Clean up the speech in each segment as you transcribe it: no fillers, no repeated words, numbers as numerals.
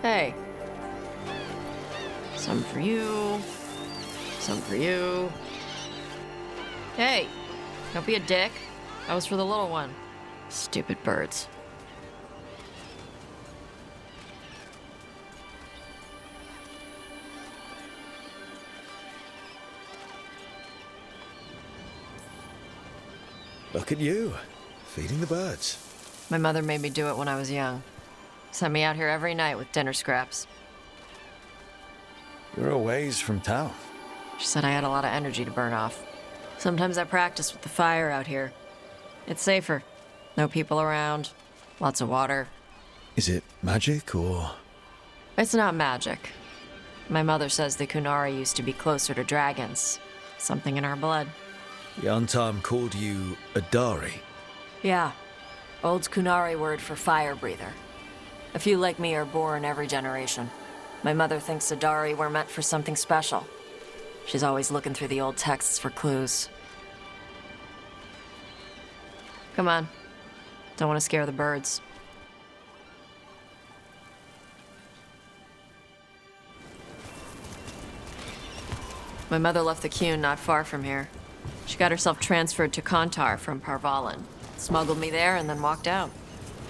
Hey. Some for you. Some for you. Hey, don't be a dick. That was for the little one. Stupid birds. Look at you, feeding the birds. My mother made me do it when I was young. Sent me out here every night with dinner scraps. You're a ways from town. She said I had a lot of energy to burn off. Sometimes I practice with the fire out here. It's safer. No people around. Lots of water. Is it magic or...? It's not magic. My mother says the Kunari used to be closer to dragons. Something in our blood. The Antam called you a Dari. Yeah. Old Kunari word for fire breather. A few like me are born every generation. My mother thinks Adari were meant for something special. She's always looking through the old texts for clues. Come on. Don't want to scare the birds. My mother left the Qun not far from here. She got herself transferred to Kontar from Parvalan. Smuggled me there and then walked out.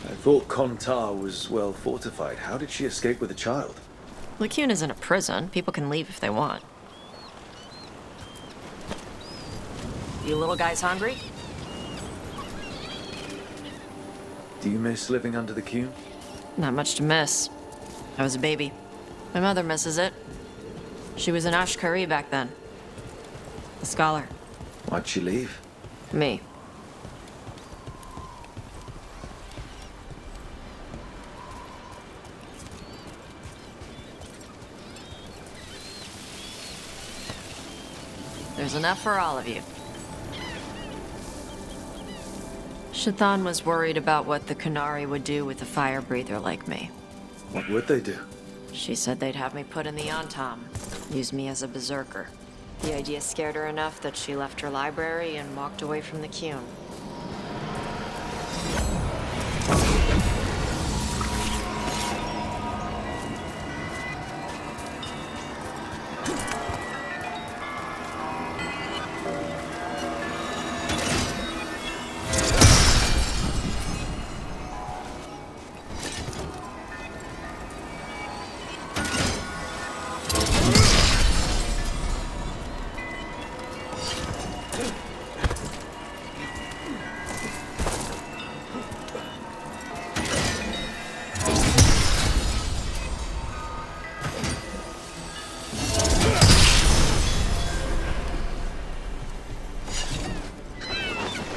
I thought Kontar was well fortified. How did she escape with a child? The Qun isn't a prison. People can leave if they want. You little guys hungry? Do you miss living under the Qun? Not much to miss. I was a baby. My mother misses it. She was an Ashkari back then. A scholar. Why'd she leave? Me. There's enough for all of you. Shathan was worried about what the Kunari would do with a fire breather like me. What would they do? She said they'd have me put in the Antam, use me as a berserker. The idea scared her enough that she left her library and walked away from the Qun.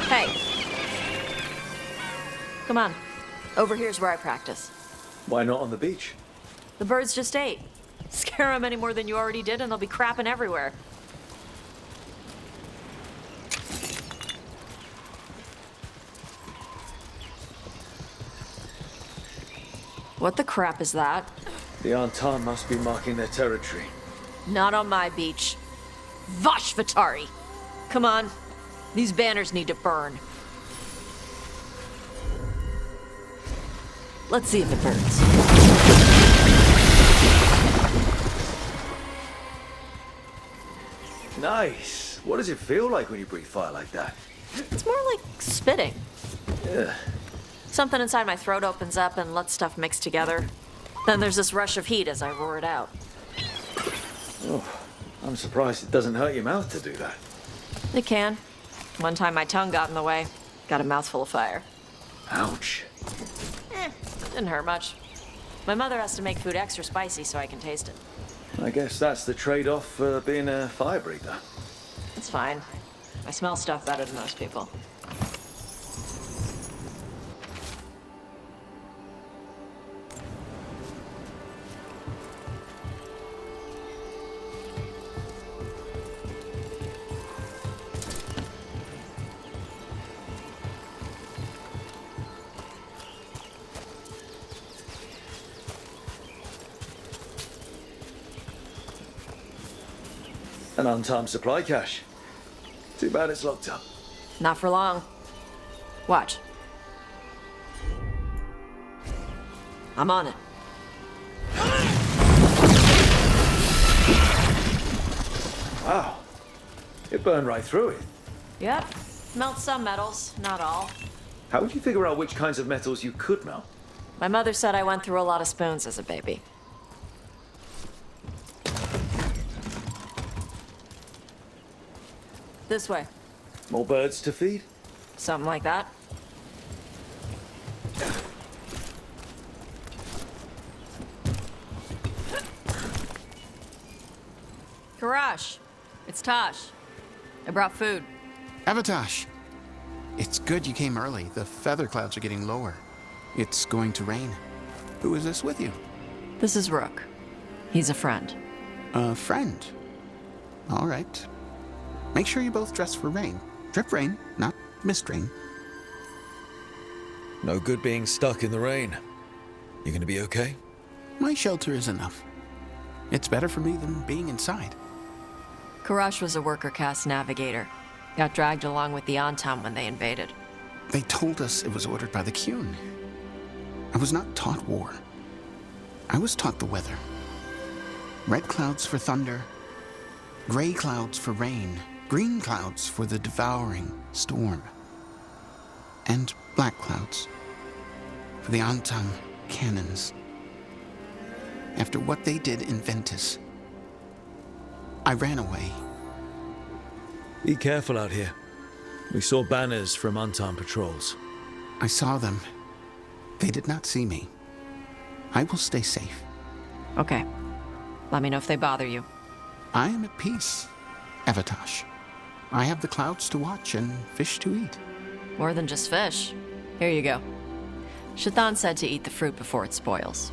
Hey. Come on. Over here's where I practice. Why not on the beach? The birds just ate. Scare them any more than you already did and they'll be crapping everywhere. What the crap is that? The Antam must be marking their territory. Not on my beach. Vashvatari! Come on. These banners need to burn. Let's see if it burns. Nice. What does it feel like when you breathe fire like that? It's more like spitting. Yeah. Something inside my throat opens up and lets stuff mix together. Then there's this rush of heat as I roar it out. Oh, I'm surprised it doesn't hurt your mouth to do that. It can. One time my tongue got in the way. Got a mouthful of fire. Ouch. Didn't hurt much. My mother has to make food extra spicy so I can taste it. I guess that's the trade-off for being a fire breather. It's fine. I smell stuff better than most people. An untimed supply cache. Too bad it's locked up. Not for long. Watch. I'm on it. Wow. It burned right through it. Yep. Melt some metals, not all. How would you figure out which kinds of metals you could melt? My mother said I went through a lot of spoons as a baby. This way. More birds to feed? Something like that. Karash, it's Tosh. I brought food. Avatosh! It's good you came early. The feather clouds are getting lower. It's going to rain. Who is this with you? This is Rook. He's a friend. A friend. All right. Make sure you both dress for rain. Drip rain, not mist rain. No good being stuck in the rain. You gonna be okay? My shelter is enough. It's better for me than being inside. Karash was a worker caste navigator. Got dragged along with the Antam when they invaded. They told us it was ordered by the Qun. I was not taught war. I was taught the weather. Red clouds for thunder, gray clouds for rain, green clouds for the devouring storm, and black clouds for the Antam cannons. After what they did in Ventus, I ran away. Be careful out here. We saw banners from Antam patrols. I saw them. They did not see me. I will stay safe. Okay. Let me know if they bother you. I am at peace, Avatosh. I have the clouds to watch and fish to eat. More than just fish. Here you go. Shathan said to eat the fruit before it spoils.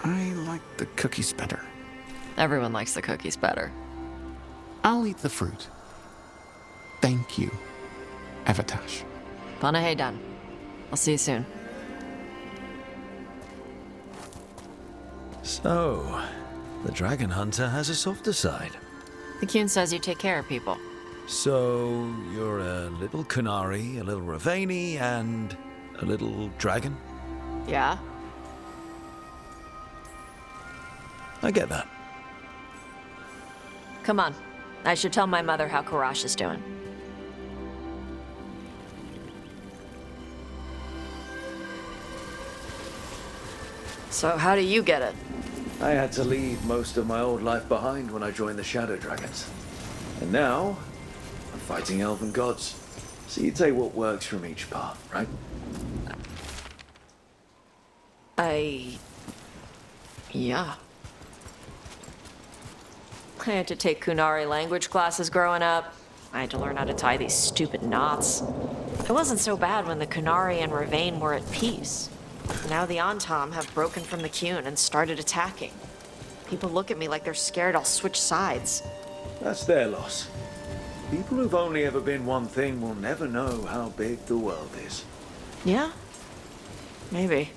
I like the cookies better. Everyone likes the cookies better. I'll eat the fruit. Thank you, Avatosh. Panaheydan. I'll see you soon. So, the dragon hunter has a softer side. The Qun says you take care of people. So, you're a little Kunari, a little Ravani, and a little dragon? Yeah? I get that. Come on. I should tell my mother how Karash is doing. So how do you get it? I had to leave most of my old life behind when I joined the Shadow Dragons. And now, I'm fighting elven gods. So you take what works from each path, right? Yeah. I had to take Kunari language classes growing up. I had to learn how to tie these stupid knots. It wasn't so bad when the Kunari and Ravane were at peace. Now the Antam have broken from the Qun and started attacking. People look at me like they're scared I'll switch sides. That's their loss. People who've only ever been one thing will never know how big the world is. Yeah? Maybe.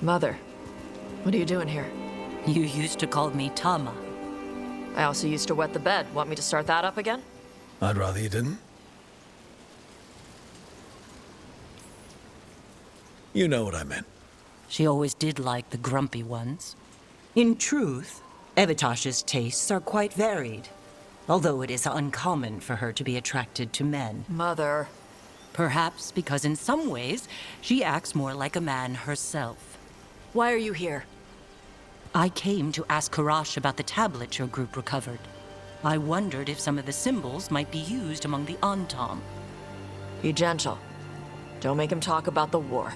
Mother, what are you doing here? You used to call me Tama. I also used to wet the bed. Want me to start that up again? I'd rather you didn't. You know what I meant. She always did like the grumpy ones. In truth, Avatosh's tastes are quite varied, although it is uncommon for her to be attracted to men. Mother. Perhaps because in some ways, she acts more like a man herself. Why are you here? I came to ask Karash about the tablet your group recovered. I wondered if some of the symbols might be used among the Antam. Be gentle. Don't make him talk about the war.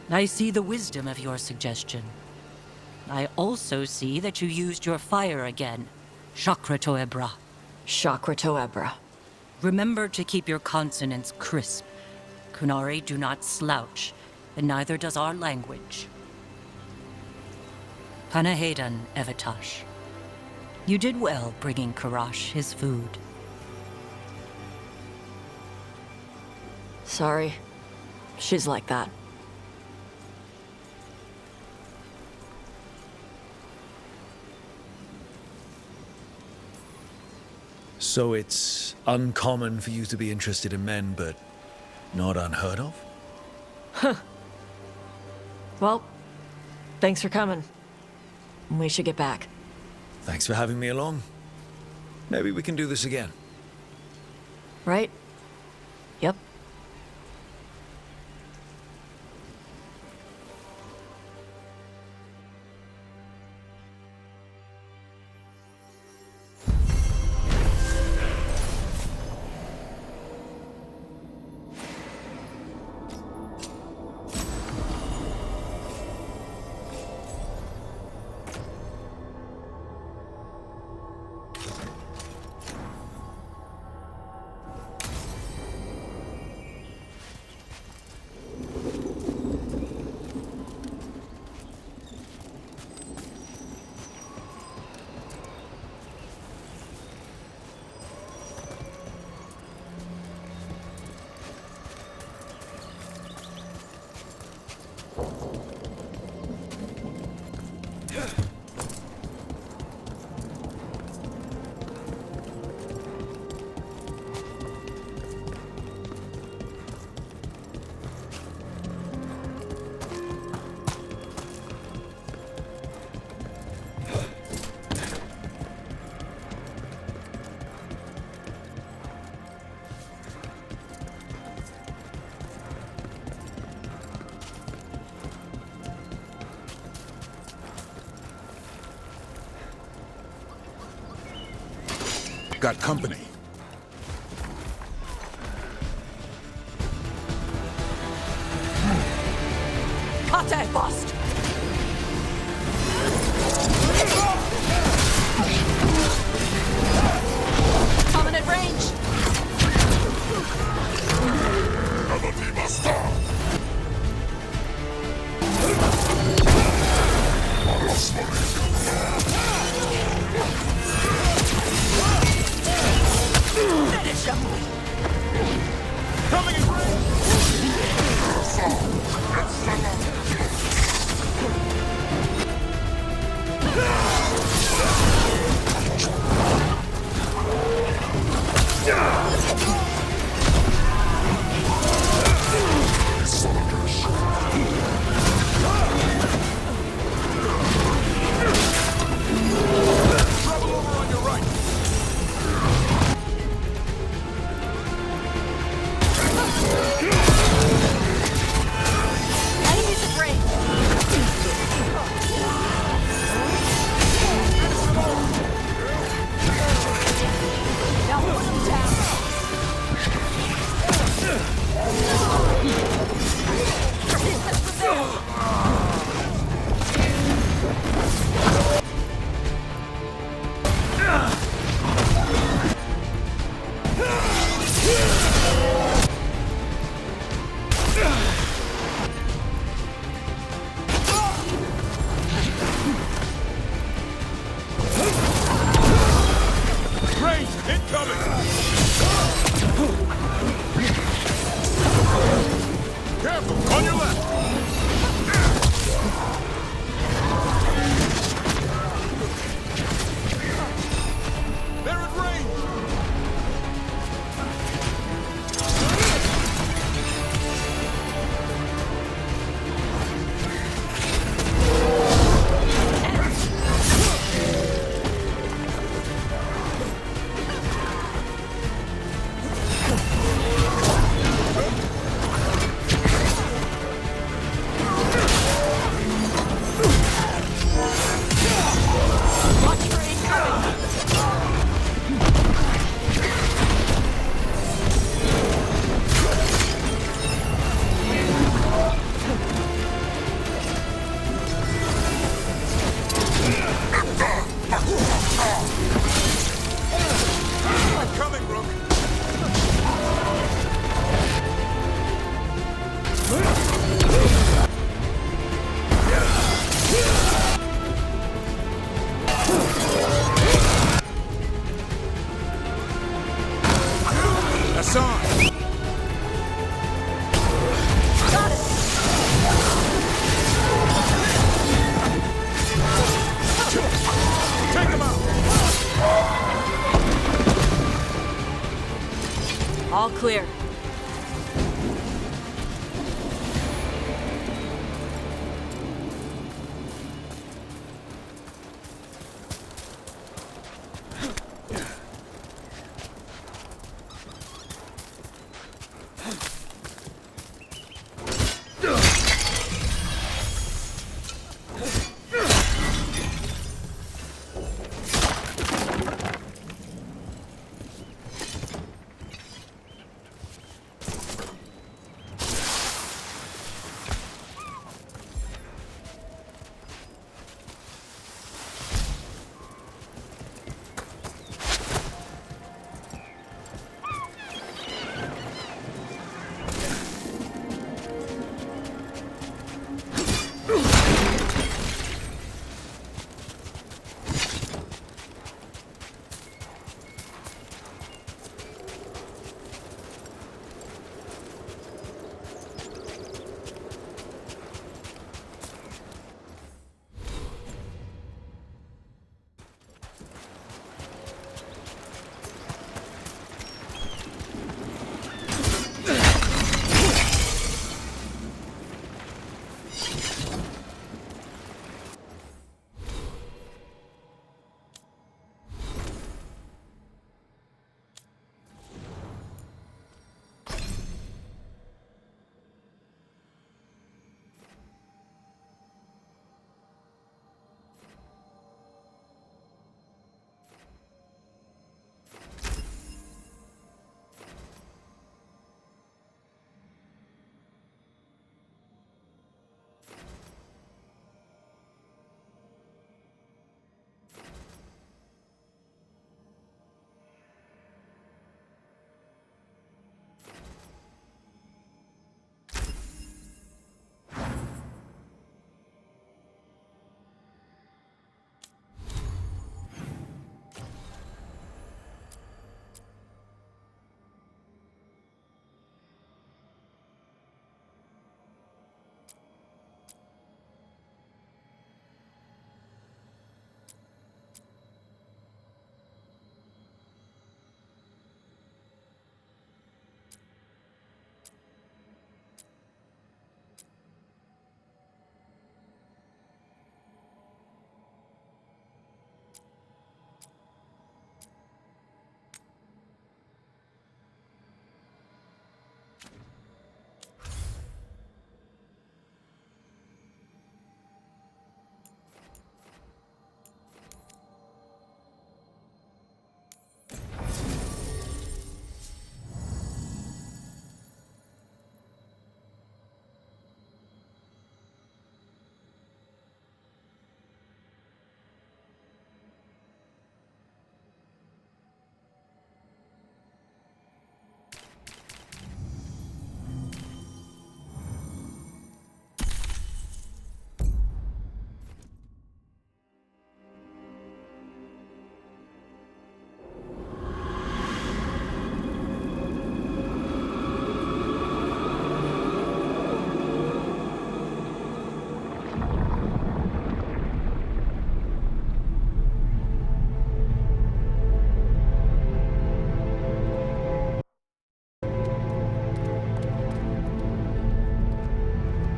I see the wisdom of your suggestion. I also see that you used your fire again, Chakra Toebra. Chakra Toebra. Remember to keep your consonants crisp. Kunari do not slouch, and neither does our language. Panaheydan, Avatosh. You did well bringing Karash his food. Sorry. She's like that. So it's uncommon for you to be interested in men, but not unheard of? Well, thanks for coming. We should get back. Thanks for having me along. Maybe we can do this again. Right? Yep. Got company. Kate Bust! Coming at range! Finish him! Coming in Enemies at range! Now put him down! clear.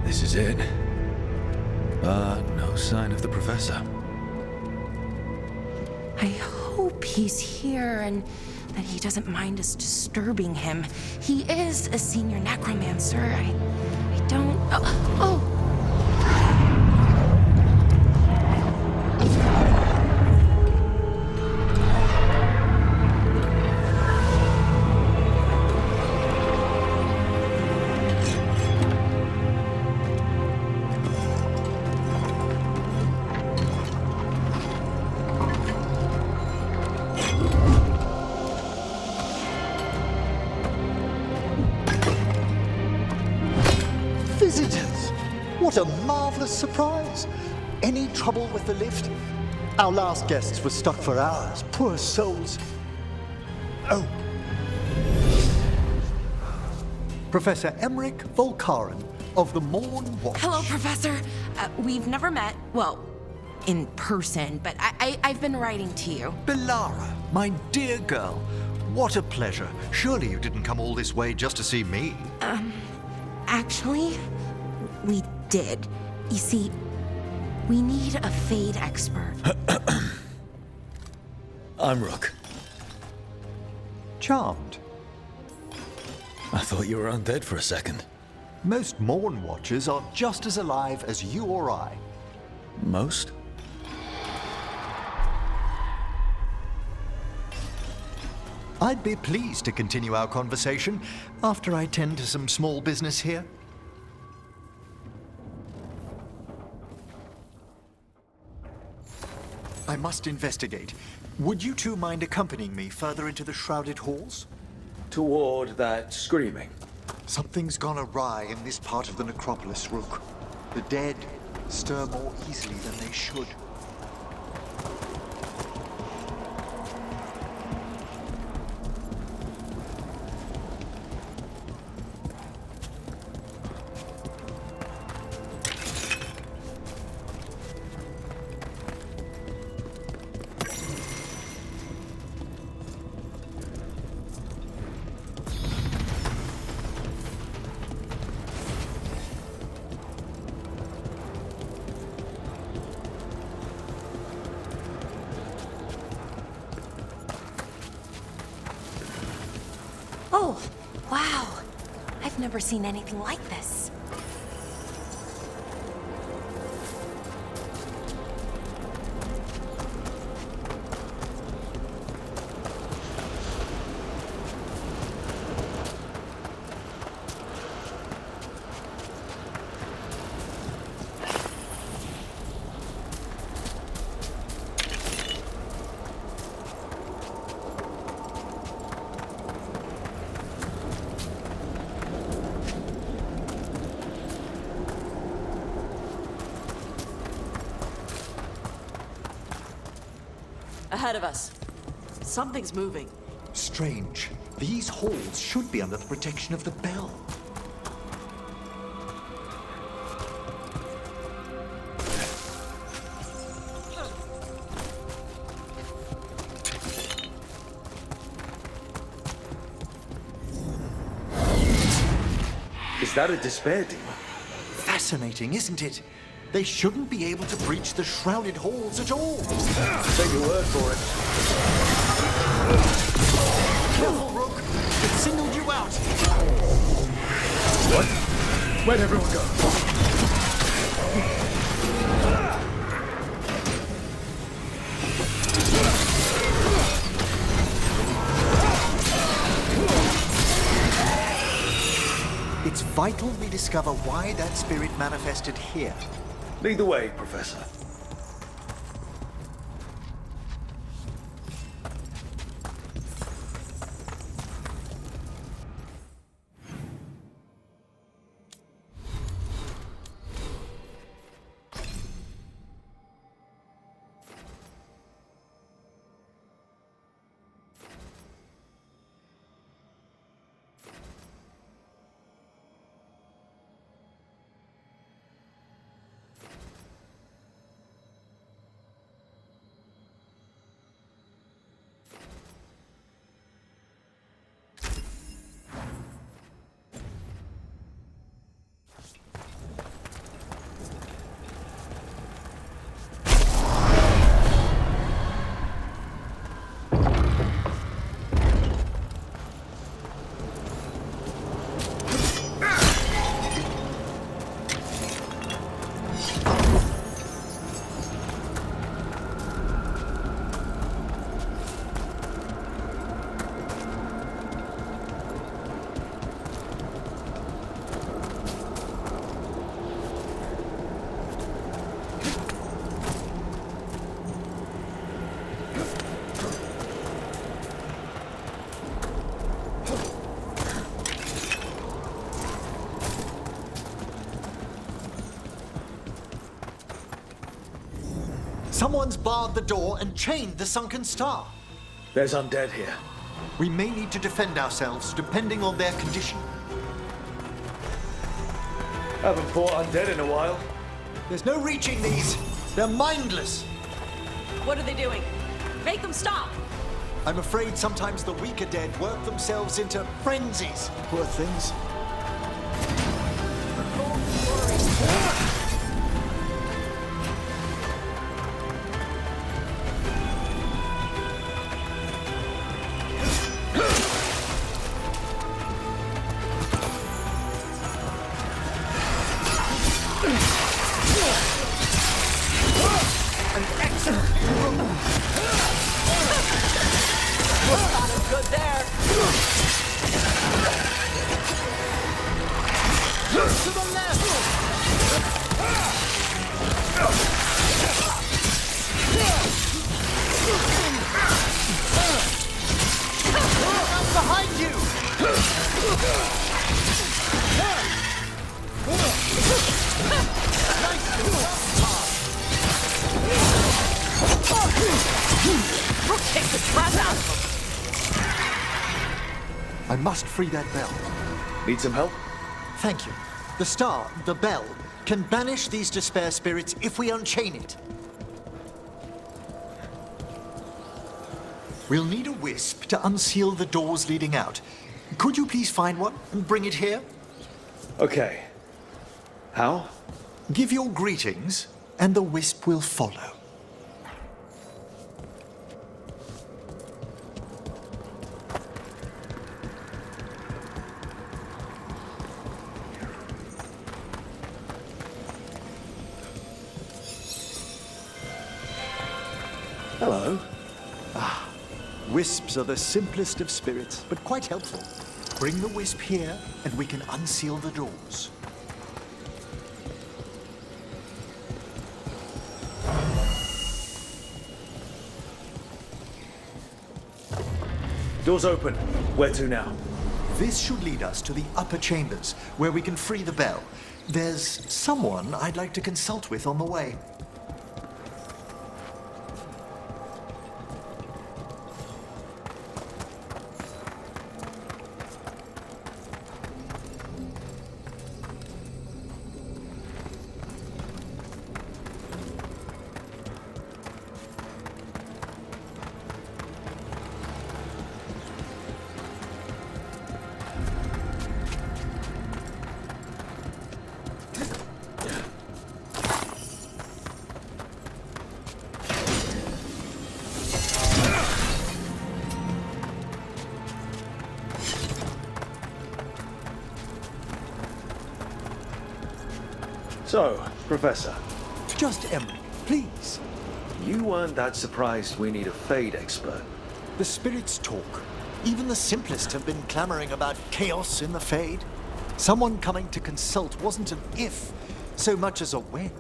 This is it. No sign of the professor. I hope he's here and that he doesn't mind us disturbing him. He is a senior necromancer. I don't... Oh! Visitors! What a marvelous surprise! Any trouble with the lift? Our last guests were stuck for hours. Poor souls. Oh. Professor Emmerich Volkaren of the Morn Watch. Hello, Professor. We've never met, well, in person, but I've been writing to you. Belara, my dear girl, What a pleasure. Surely you didn't come all this way just to see me. Actually, we did. You see, we need a Fade expert. I'm Rook. Charmed. I thought you were undead for a second. Most Morn Watchers are just as alive as you or I. Most? I'd be pleased to continue our conversation after I tend to some small business here. I must investigate. Would you two mind accompanying me further into the shrouded halls? Toward that screaming. Something's gone awry in this part of the necropolis, Rook. The dead stir more easily than they should. Oh, wow. I've never seen anything like this. Ahead of us. Something's moving. Strange. These halls should be under the protection of the bell. Is that a despair demon? Fascinating, isn't it? They shouldn't be able to breach the shrouded halls at all. Take your word for it. Careful, Rook. It signaled you out. What? Where'd everyone go? It's vital we discover why that spirit manifested here. Lead the way, Professor. Someone's barred the door and chained the sunken star. There's undead here. We may need to defend ourselves depending on their condition. Haven't fought undead in a while. There's no reaching these. They're mindless. What are they doing? Make them stop! I'm afraid sometimes the weaker dead work themselves into frenzies. Poor things. Rook takes the breath out of him. I must free that bell. Need some help? Thank you. The star, the bell, can banish these despair spirits if we unchain it. We'll need a wisp to unseal the doors leading out. Could you please find one and bring it here? Okay. How? Give your greetings, and the wisp will follow. Hello. Wisps are the simplest of spirits, but quite helpful. Bring the wisp here, and we can unseal the doors. Doors open. Where to now? This should lead us to the upper chambers, where we can free the bell. There's someone I'd like to consult with on the way. So, Professor, Just Emily, please. you weren't that surprised we need a Fade expert. The spirits talk. Even the simplest have been clamoring about chaos in the Fade. Someone coming to consult wasn't an if, so much as a when.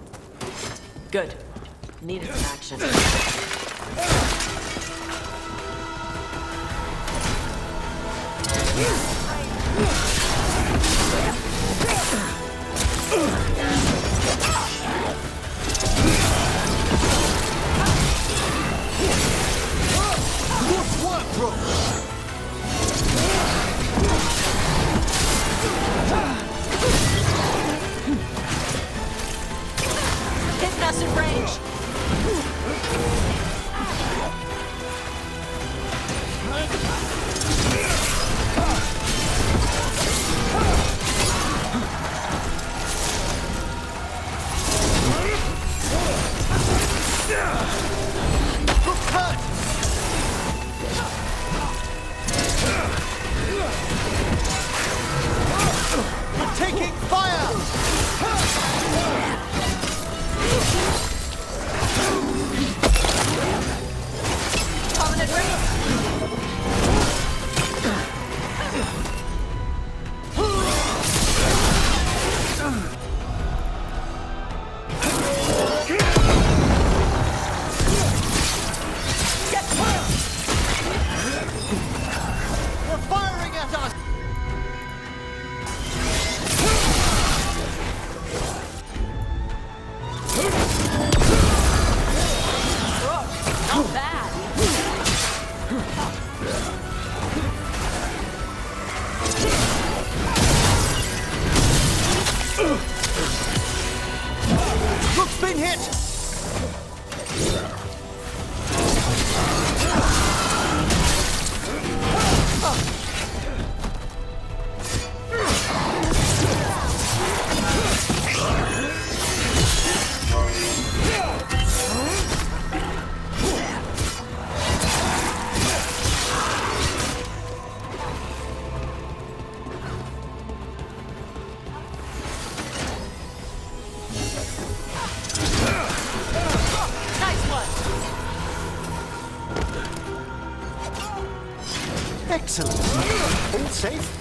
Good. Needed some action. Good work, Rook! Hitting us in range. We're taking fire! Prominent range. They're firing at us! Not bad. Rook's been hit! Excellent. All safe?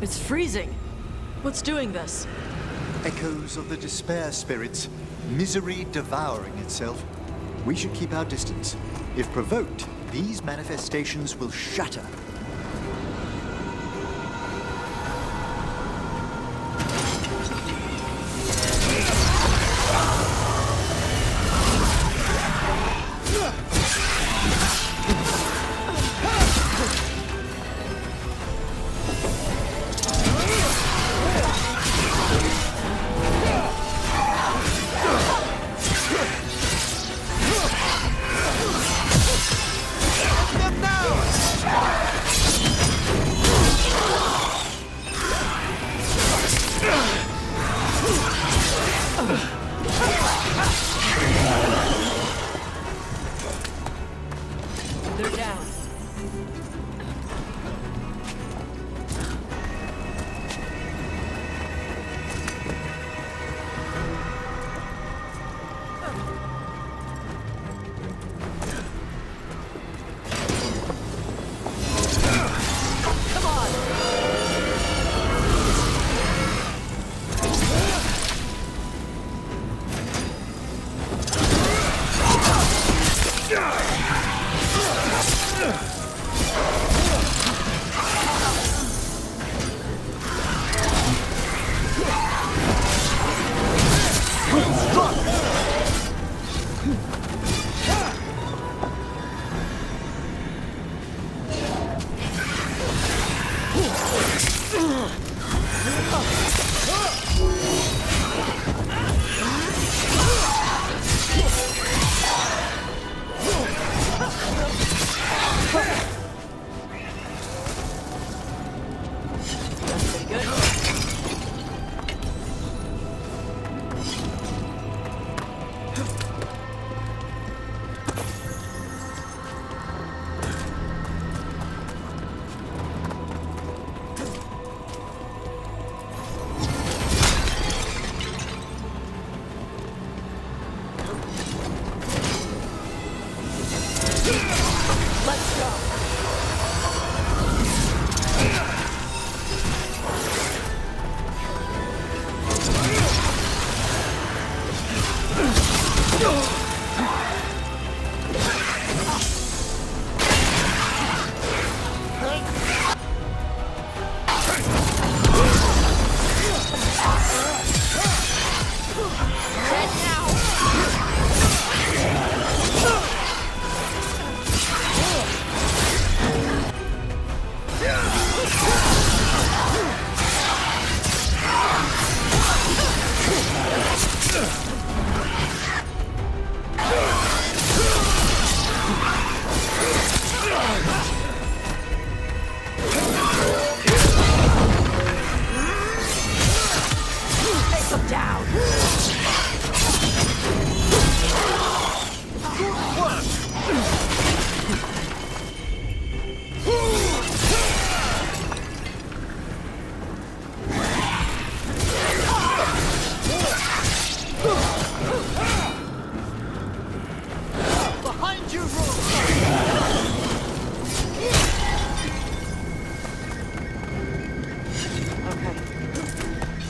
It's freezing. What's doing this? Echoes of the despair spirits, misery devouring itself. We should keep our distance. If provoked, these manifestations will shatter. They're down.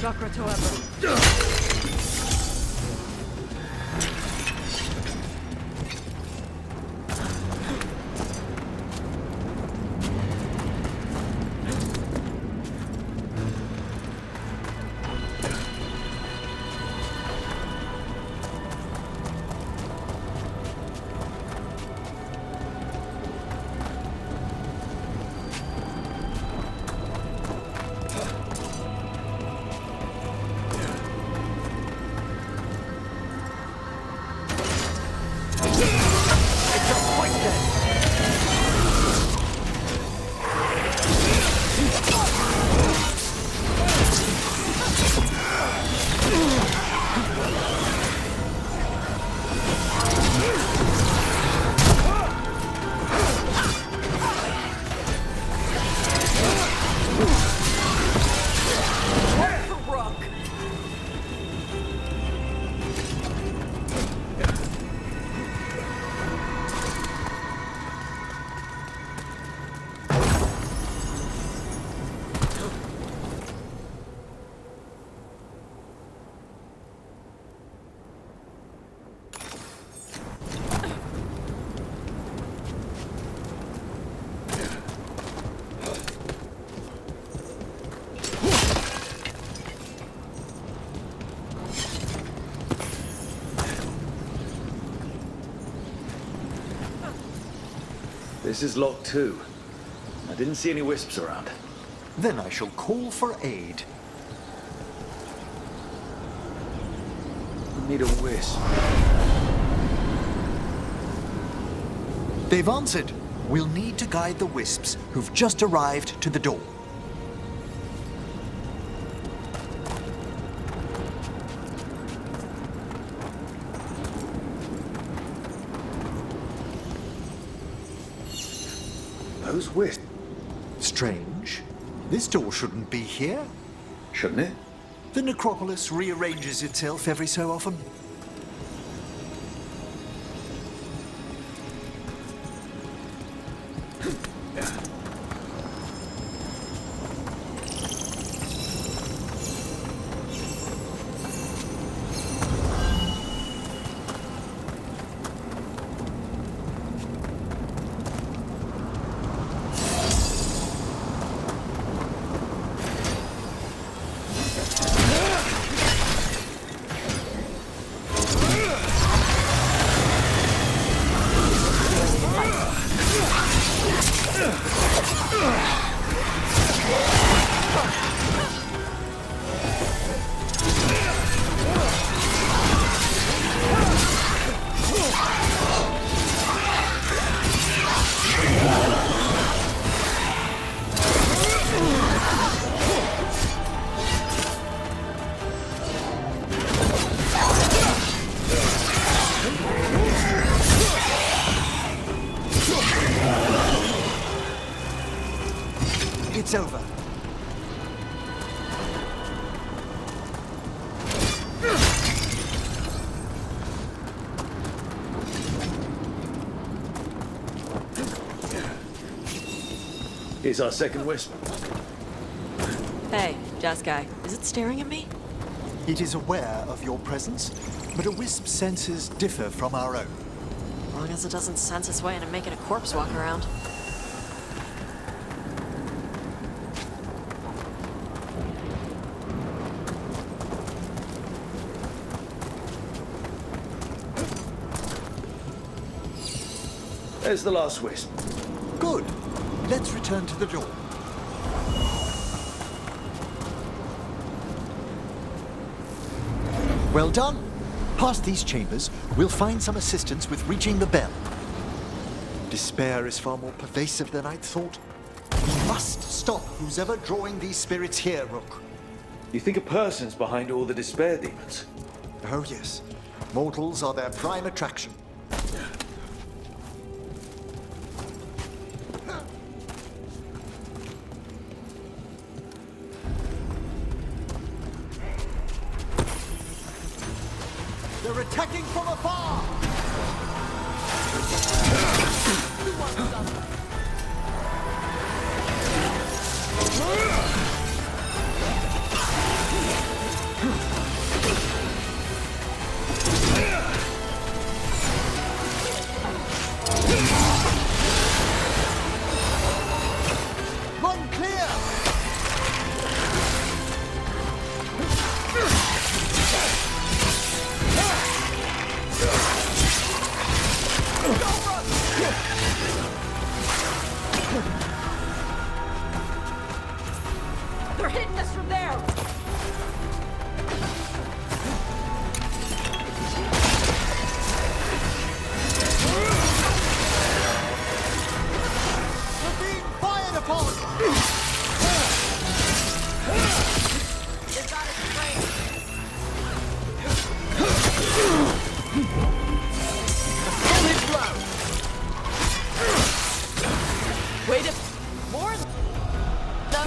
Chakra to ever. This is locked too. I didn't see any wisps around. Then I shall call for aid. I need a wisp. They've answered. We'll need to guide the wisps who've just arrived to the door. Those wisps. Strange. This door shouldn't be here. Shouldn't it? The necropolis rearranges itself every so often. It's over. Here's our second wisp. Hey, Jazz Guy, is it staring at me? It is aware of your presence, but a wisp's senses differ from our own. As long as it doesn't sense its way into making a corpse walk around. There's the last wisp. Good. Let's return to the door. Well done. Past these chambers, we'll find some assistance with reaching the bell. Despair is far more pervasive than I'd thought. We must stop who's ever drawing these spirits here, Rook. You think a person's behind all the despair demons? Oh yes. Mortals are their prime attraction. They're attacking from afar! Run clear! They're hitting us from there! We're being fired upon! They've got us framed. Solid blow! Wait a... More... No.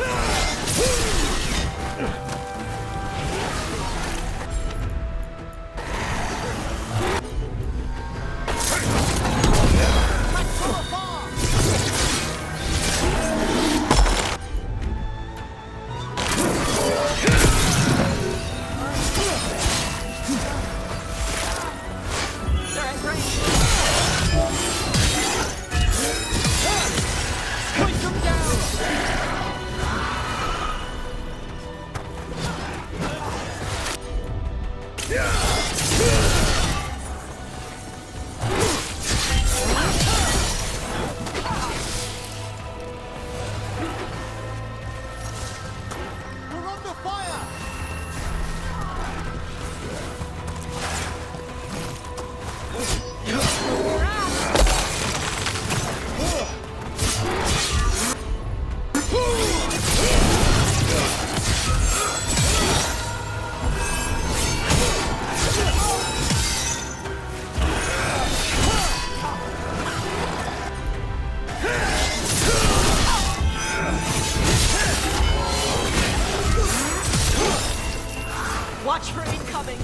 Watch for incoming.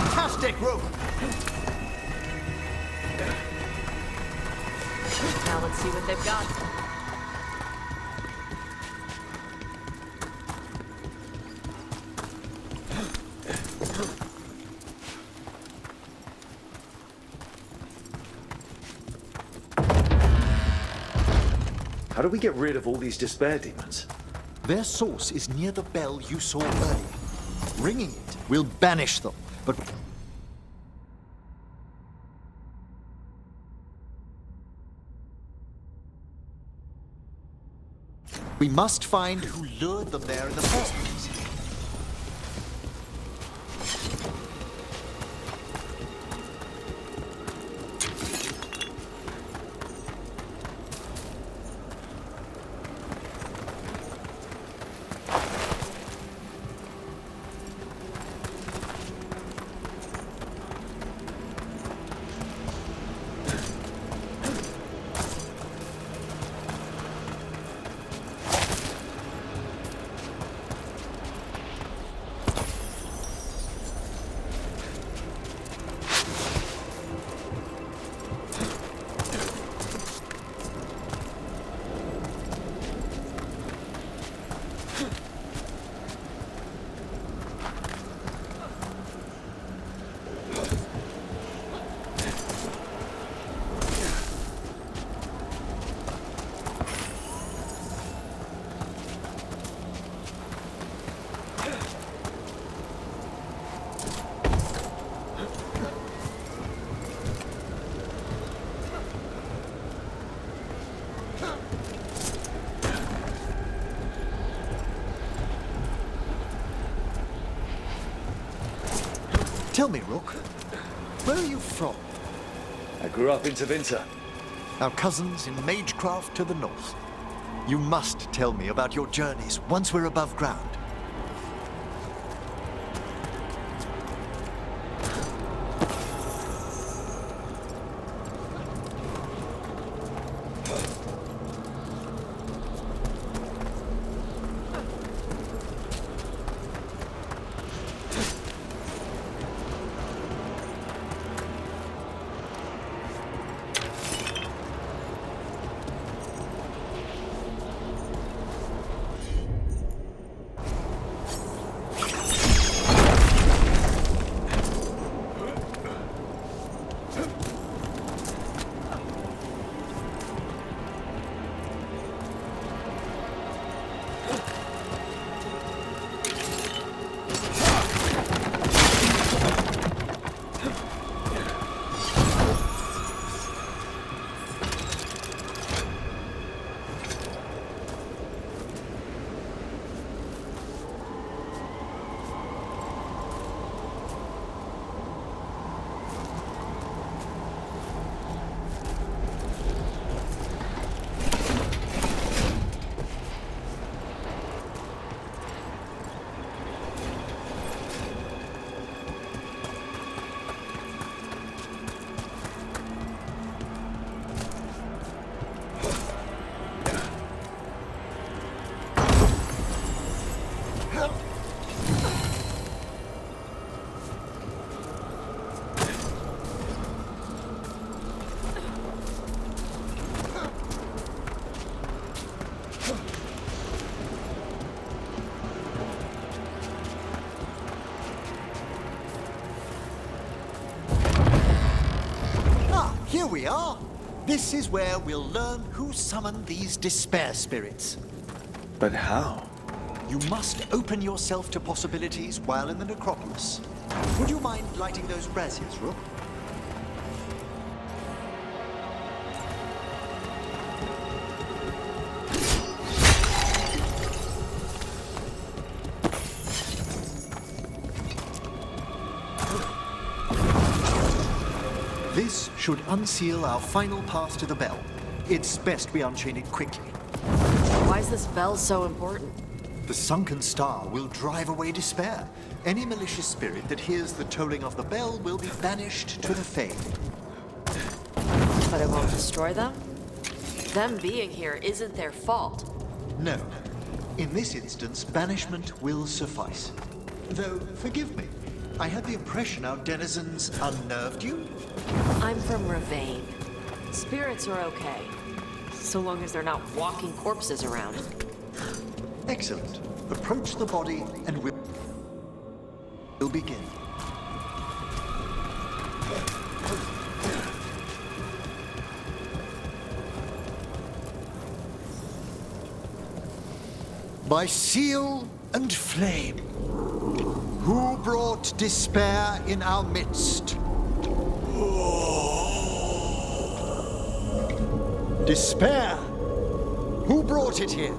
Fantastic, Rook! Now let's see what they've got. How do we get rid of all these despair demons? Their source is near the bell you saw earlier. Ringing it will banish them, but we must find who lured them there in the first place. Tell me, Rook, where are you from? I grew up in Tevinter. Our cousins in Magecraft to the north. You must tell me about your journeys once we're above ground. Here we are. This is where we'll learn who summoned these despair spirits. But how? You must open yourself to possibilities while in the necropolis. Would you mind lighting those braziers, Rook? This should unseal our final path to the bell. It's best we unchain it quickly. Why is this bell so important? The sunken star will drive away despair. Any malicious spirit that hears the tolling of the bell will be banished to the Fae. But it won't destroy them? Them being here isn't their fault. No. In this instance, banishment will suffice. Though, forgive me, I had the impression our denizens unnerved you? I'm from Ravane. Spirits are okay, so long as they're not walking corpses around. Excellent. Approach the body and we'll begin. By seal and flame, who brought despair in our midst? Despair! Who brought it here?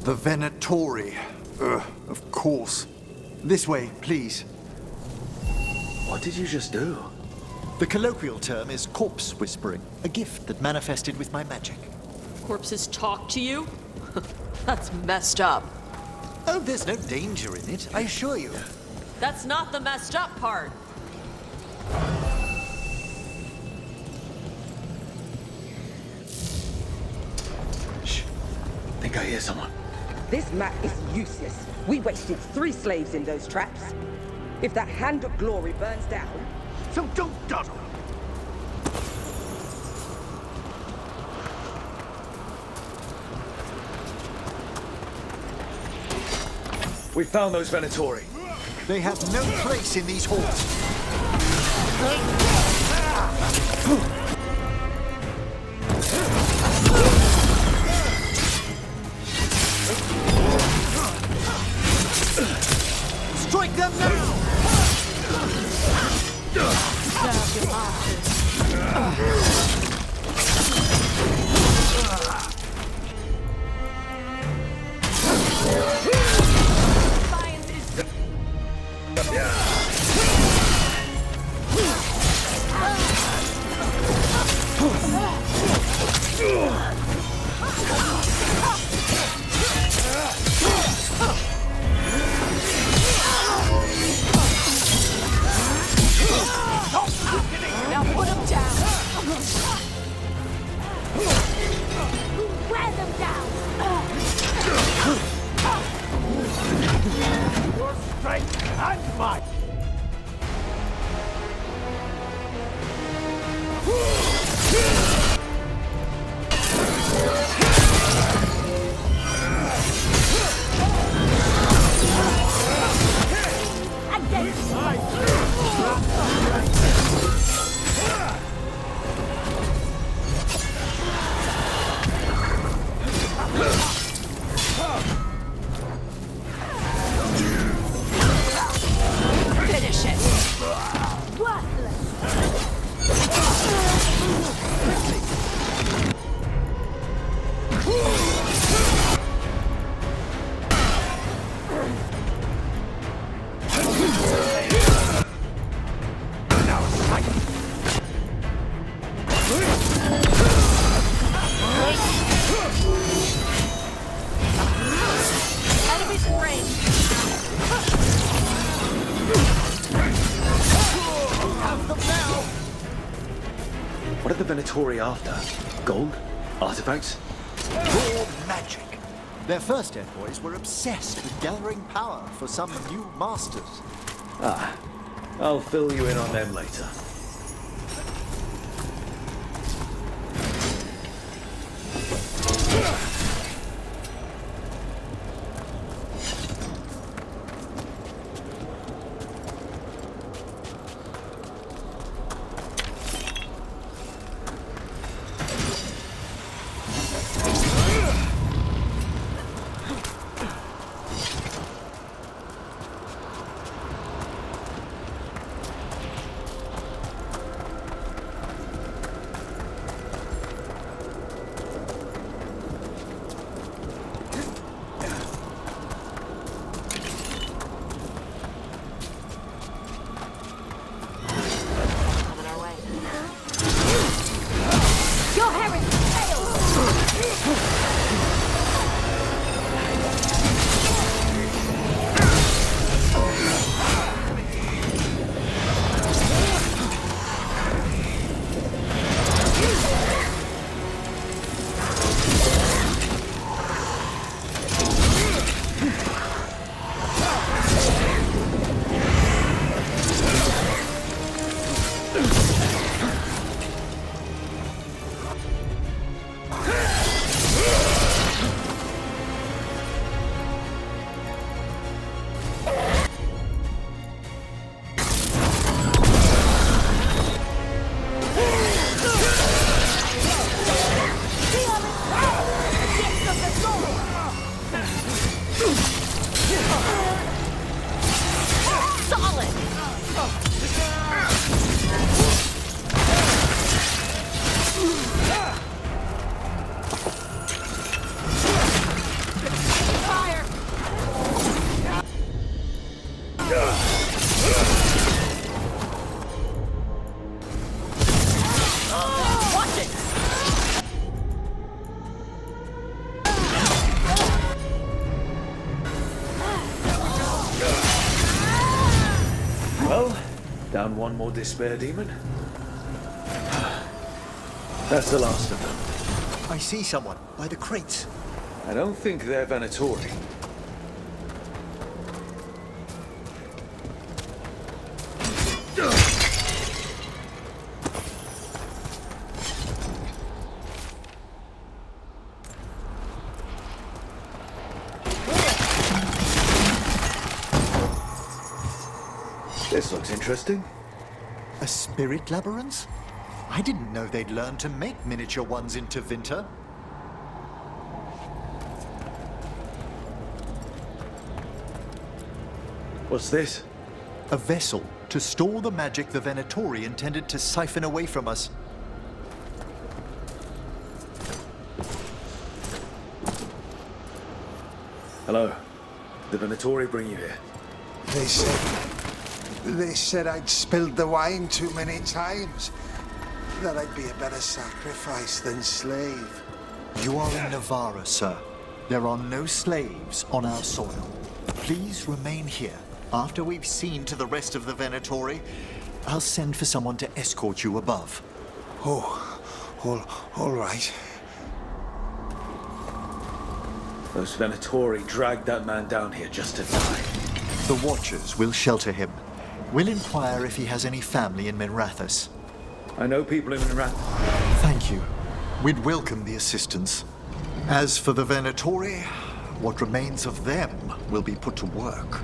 The Venatori. Of course. This way, please. What did you just do? The colloquial term is corpse whispering, a gift that manifested with my magic. Corpses talk to you? That's messed up. Oh, there's no danger in it, I assure you. That's not the messed up part. Shh. Think I hear someone. This map is useless. We wasted 3 slaves in those traps. If that Hand of Glory burns down... So don't dawdle. We found those Venatori. They have no place in these halls. Strike them now! Now put him down! Wear them down! Your strength and might! Finish it! Enemies in range! What are the Venatori after? Gold? Artifacts? Raw magic. Their first envoys were obsessed with gathering power for some new masters. Ah, I'll fill you in on them later. Well, down one more despair demon. That's the last of them. I see someone by the crates. I don't think they're Venatori. This looks interesting. A spirit labyrinth? I didn't know they'd learned to make miniature ones into Winter. What's this? A vessel to store the magic the Venatori intended to siphon away from us. Hello. The Venatori bring you here? They said I'd spilled the wine too many times. That I'd be a better sacrifice than slave. You are in Navarra, sir. There are no slaves on our soil. Please remain here. After we've seen to the rest of the Venatori, I'll send for someone to escort you above. All right. Those Venatori dragged that man down here just to die. The Watchers will shelter him. We'll inquire if he has any family in Minrathous. I know people in Minrathous. Thank you. We'd welcome the assistance. As for the Venatori, what remains of them will be put to work.